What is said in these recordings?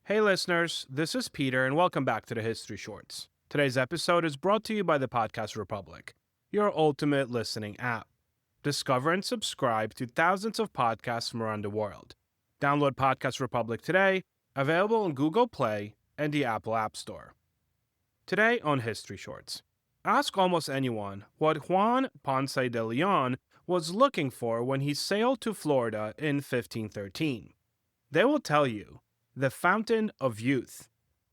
Hey listeners, this is Peter and welcome back to the History Shorts. Today's episode is brought to you by the Podcast Republic, your ultimate listening app. Discover and subscribe to thousands of podcasts from around the world. Download Podcast Republic today, available on Google Play and the Apple App Store. Today on History Shorts, ask almost anyone what Juan Ponce de León was looking for when he sailed to Florida in 1513. They will tell you the Fountain of Youth,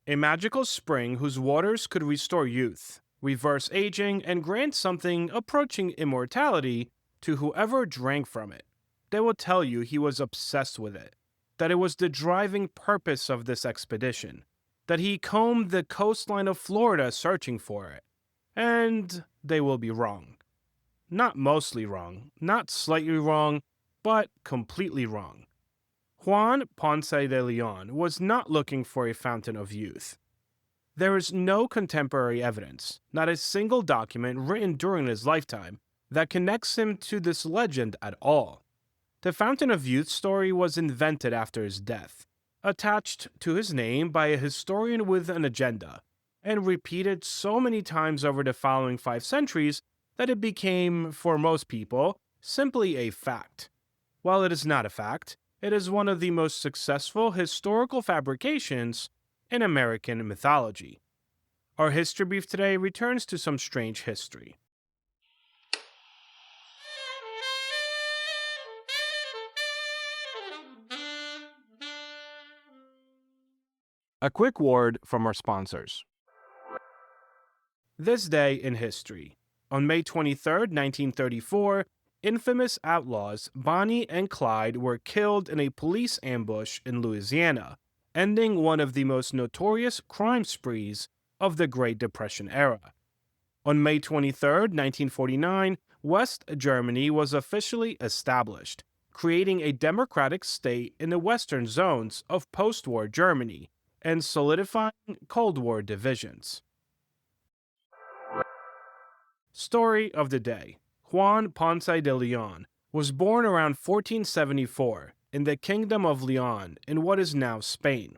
a magical spring whose waters could restore youth, reverse aging, and grant something approaching immortality to whoever drank from it. They will tell you he was obsessed with it, that it was the driving purpose of this expedition, that he combed the coastline of Florida searching for it. And they will be wrong. Not mostly wrong, not slightly wrong, but completely wrong. Juan Ponce de León was not looking for a fountain of youth. There is no contemporary evidence, not a single document written during his lifetime, that connects him to this legend at all. The Fountain of Youth story was invented after his death, attached to his name by a historian with an agenda, and repeated so many times over the following 5 centuries that it became, for most people, simply a fact. While it is not a fact, it is one of the most successful historical fabrications in American mythology. Our history brief today returns to some strange history. A quick word from our sponsors. This day in history. On May 23, 1934, infamous outlaws Bonnie and Clyde were killed in a police ambush in Louisiana, ending one of the most notorious crime sprees of the Great Depression era. On May 23, 1949, West Germany was officially established, creating a democratic state in the western zones of post-war Germany and solidifying Cold War divisions. Story of the day. Juan Ponce de León was born around 1474 in the Kingdom of León in what is now Spain.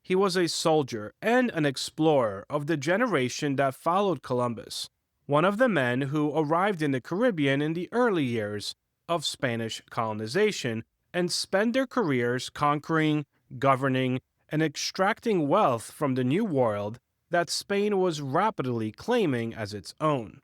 He was a soldier and an explorer of the generation that followed Columbus, one of the men who arrived in the Caribbean in the early years of Spanish colonization and spent their careers conquering, governing, and extracting wealth from the New World that Spain was rapidly claiming as its own.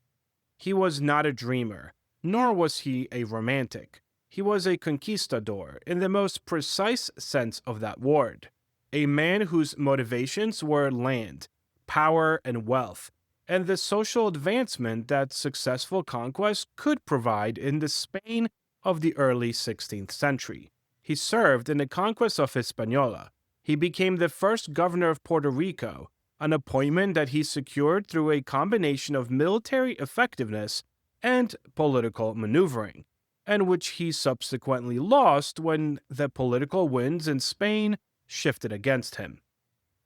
He was not a dreamer, nor was he a romantic. He was a conquistador in the most precise sense of that word, a man whose motivations were land, power, and wealth, and the social advancement that successful conquest could provide in the Spain of the early 16th century. He served in the conquest of Hispaniola. He became the first governor of Puerto Rico, an appointment that he secured through a combination of military effectiveness and political maneuvering, and which he subsequently lost when the political winds in Spain shifted against him.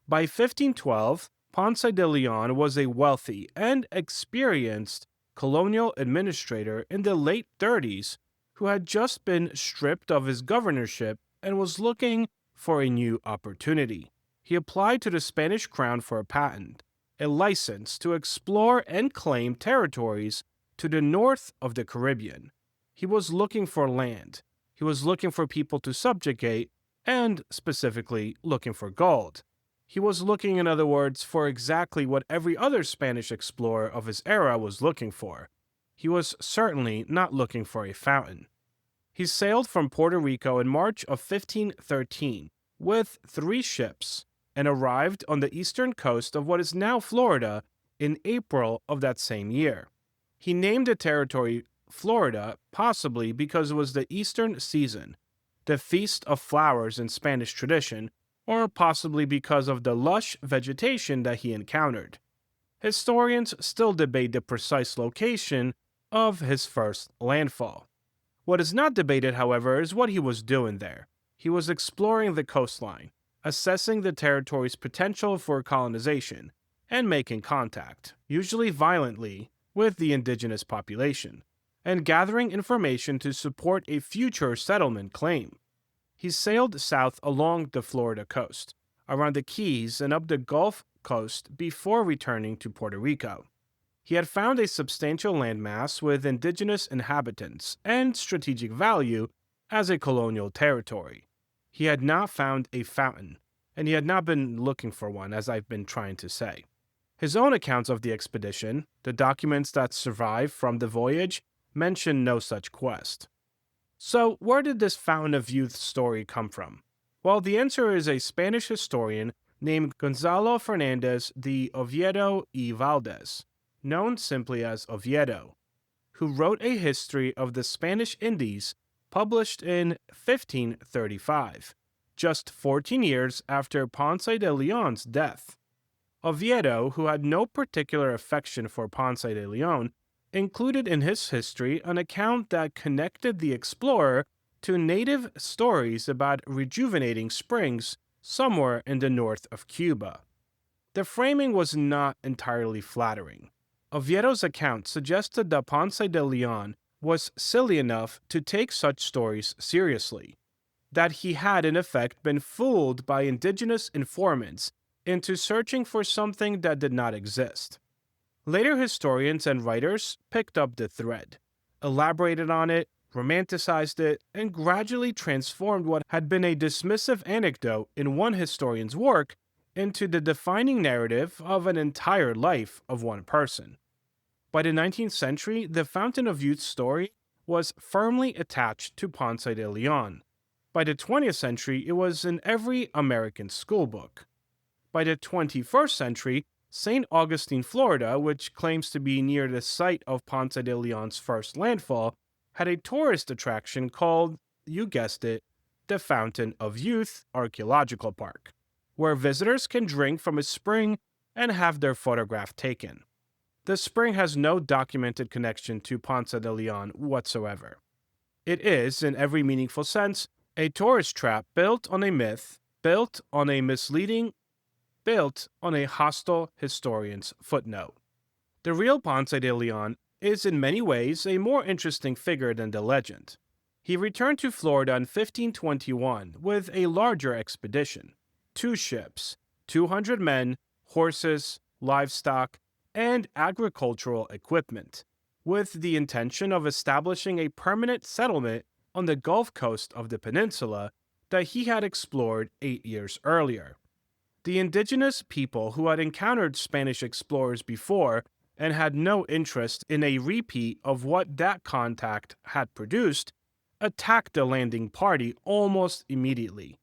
By 1512, Ponce de León was a wealthy and experienced colonial administrator in the late 30s who had just been stripped of his governorship and was looking for a new opportunity. He applied to the Spanish crown for a patent, a license to explore and claim territories to the north of the Caribbean. He was looking for land. He was looking for people to subjugate, and specifically looking for gold. He was looking, in other words, for exactly what every other Spanish explorer of his era was looking for. He was certainly not looking for a fountain. He sailed from Puerto Rico in March of 1513 with 3 ships, and arrived on the eastern coast of what is now Florida in April of that same year. He named the territory Florida possibly because it was the Eastern season, the Feast of Flowers in Spanish tradition, or possibly because of the lush vegetation that he encountered. Historians still debate the precise location of his first landfall. What is not debated, however, is what he was doing there. He was exploring the coastline, assessing the territory's potential for colonization, and making contact, usually violently, with the indigenous population, and gathering information to support a future settlement claim. He sailed south along the Florida coast, around the Keys and up the Gulf Coast before returning to Puerto Rico. He had found a substantial landmass with indigenous inhabitants and strategic value as a colonial territory. He had not found a fountain, and he had not been looking for one, as I've been trying to say. His own accounts of the expedition, the documents that survive from the voyage, mention no such quest. So, where did this Fountain of Youth story come from? Well, the answer is a Spanish historian named Gonzalo Fernández de Oviedo y Valdez, known simply as Oviedo, who wrote a history of the Spanish Indies published in 1535, just 14 years after Ponce de Leon's death. Oviedo, who had no particular affection for Ponce de Leon, included in his history an account that connected the explorer to native stories about rejuvenating springs somewhere in the north of Cuba. The framing was not entirely flattering. Oviedo's account suggested that Ponce de Leon was silly enough to take such stories seriously, that he had in effect been fooled by indigenous informants into searching for something that did not exist. Later historians and writers picked up the thread, elaborated on it, romanticized it, and gradually transformed what had been a dismissive anecdote in one historian's work into the defining narrative of an entire life of one person. By the 19th century, the Fountain of Youth story was firmly attached to Ponce de Leon. By the 20th century, it was in every American schoolbook. By the 21st century, St. Augustine, Florida, which claims to be near the site of Ponce de Leon's first landfall, had a tourist attraction called, you guessed it, the Fountain of Youth Archaeological Park, where visitors can drink from a spring and have their photograph taken. The spring has no documented connection to Ponce de Leon whatsoever. It is, in every meaningful sense, a tourist trap built on a myth, built on a misleading, built on a hostile historian's footnote. The real Ponce de Leon is in many ways a more interesting figure than the legend. He returned to Florida in 1521 with a larger expedition, 2 ships, 200 men, horses, livestock, and agricultural equipment, with the intention of establishing a permanent settlement on the Gulf Coast of the peninsula that he had explored 8 years earlier. The indigenous people who had encountered Spanish explorers before and had no interest in a repeat of what that contact had produced, attacked the landing party almost immediately.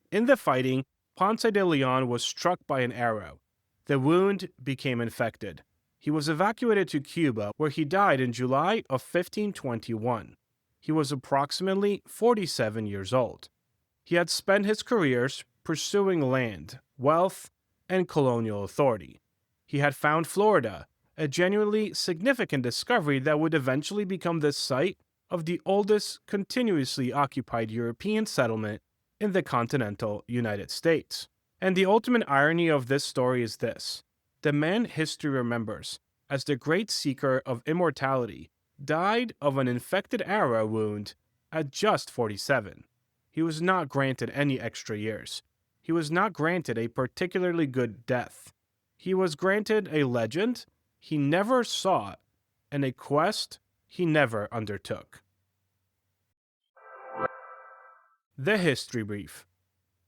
In the fighting, Ponce de Leon was struck by an arrow. The wound became infected. He was evacuated to Cuba, where he died in July of 1521. He was approximately 47 years old. He had spent his careers pursuing land, wealth, and colonial authority. He had found Florida, a genuinely significant discovery that would eventually become the site of the oldest continuously occupied European settlement in the continental United States. And the ultimate irony of this story is this: the man history remembers as the great seeker of immortality died of an infected arrow wound at just 47. He was not granted any extra years. He was not granted a particularly good death. He was granted a legend he never sought and a quest he never undertook. The History Brief.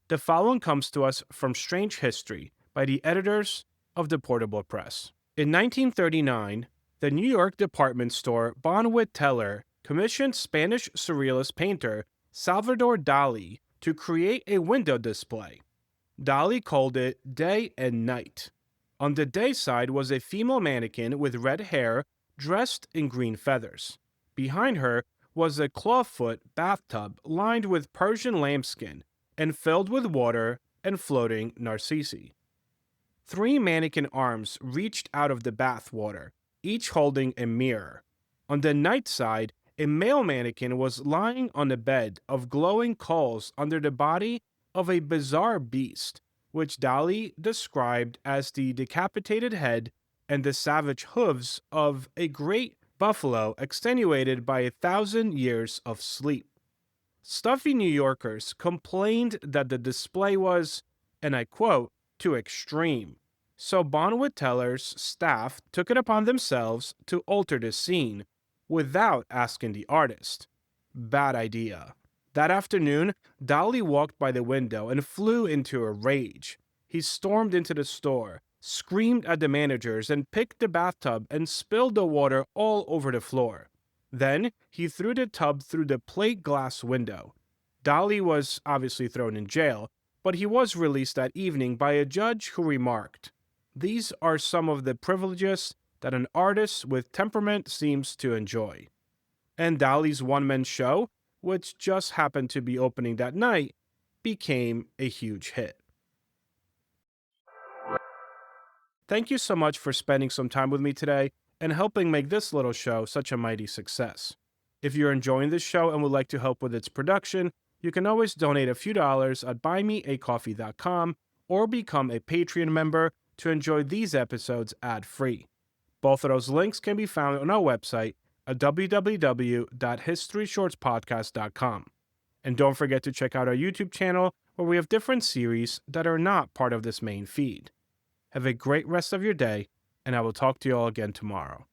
The following comes to us from Strange History by the editors of the Portable Press. In 1939, the New York department store Bonwit Teller commissioned Spanish surrealist painter Salvador Dali to create a window display. Dali called it Day and Night. On the day side was a female mannequin with red hair dressed in green feathers. Behind her was a clawfoot bathtub lined with Persian lambskin and filled with water and floating narcissi. 3 mannequin arms reached out of the bath water, each holding a mirror. On the night side, a male mannequin was lying on a bed of glowing coals under the body of a bizarre beast, which Dali described as the decapitated head and the savage hooves of a great buffalo extenuated by 1,000 years of sleep. Stuffy New Yorkers complained that the display was and I quote, to extreme. So Bonwit Teller's staff took it upon themselves to alter the scene without asking the artist. Bad idea. That afternoon, Dali walked by the window and flew into a rage. He stormed into the store, screamed at the managers, and picked the bathtub and spilled the water all over the floor. Then he threw the tub through the plate glass window. Dali was obviously thrown in jail, but he was released that evening by a judge who remarked, "These are some of the privileges that an artist with temperament seems to enjoy." And Dali's one-man show, which just happened to be opening that night, became a huge hit. Thank you so much for spending some time with me today and helping make this little show such a mighty success. If you're enjoying this show and would like to help with its production, you can always donate a few dollars at buymeacoffee.com or become a Patreon member to enjoy these episodes ad-free. Both of those links can be found on our website at www.historyshortspodcast.com. And don't forget to check out our YouTube channel where we have different series that are not part of this main feed. Have a great rest of your day, and I will talk to you all again tomorrow.